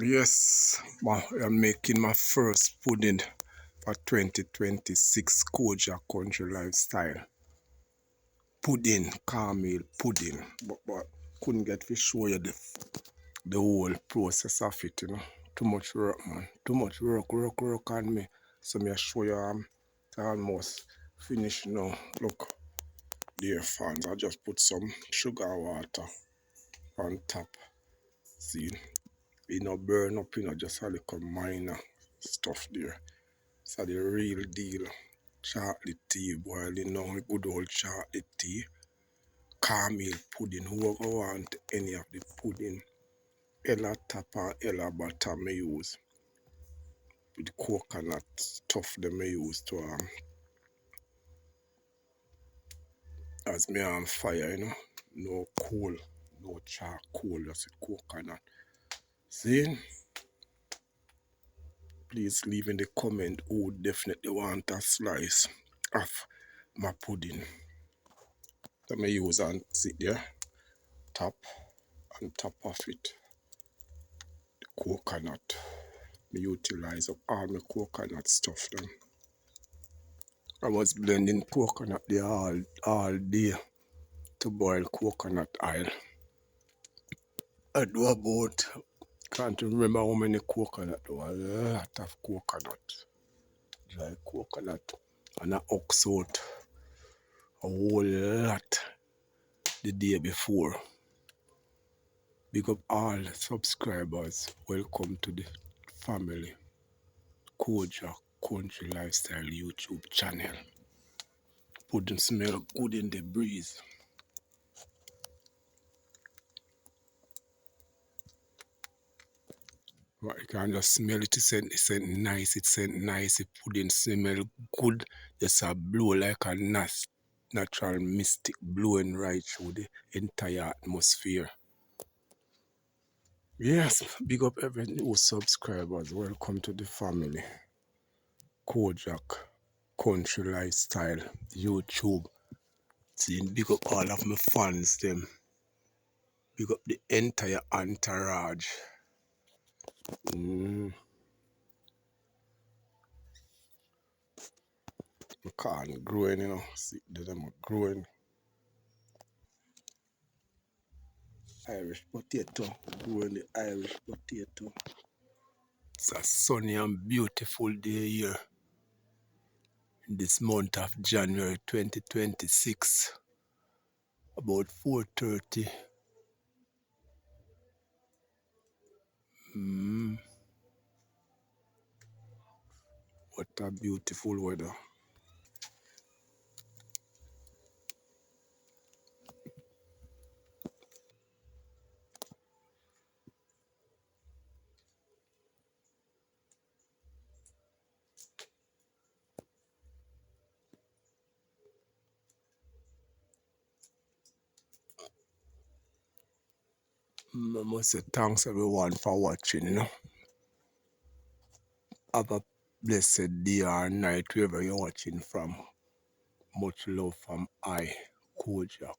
Yes, I'm making my first pudding for 2026 Koja Country Lifestyle. Pudding, cornmeal pudding. But couldn't get to show you the whole process of it, Too much work, man. Too much work on me. So me I show you it's almost finished now. Look, dear fans, I just put some sugar water on top. See, burn up, just a little minor stuff there. So the real deal. Chocolate tea, boiling down good old chocolate tea. Cornmeal pudding. Whoever want any of the pudding, Ella top and Ella bottom may use. With coconut stuff they may use to as me on fire, No coal, no charcoal, just with coconut. See? Please leave in the comment who definitely want a slice of my pudding. That may use and sit there, top on top of it. The coconut. Me utilize up all my coconut stuff then. I was blending coconut there all day to boil coconut oil. I do about, can't remember how many coconut, there was a lot of coconut. Dry coconut and a ox out. A whole lot the day before. Big up all subscribers. Welcome to the family. Koja Country Lifestyle YouTube channel. Pudding smell good in the breeze. But you can just smell it. It's nice. It's nice. The pudding smell good. Just a blow like a natural mystic blowing right through the entire atmosphere. Yes, big up every new subscribers. Welcome to the family. Kojak Country Lifestyle YouTube. Seeing big up all of my fans them. Big up the entire entourage. I can't growing, See them growing. Irish potato. Growing the Irish potato. It's a sunny and beautiful day here. In this month of January 2026. About 4:30. What a beautiful weather. I must say thanks everyone for watching, Have a blessed day or night wherever you're watching from. Much love from I, Kojak.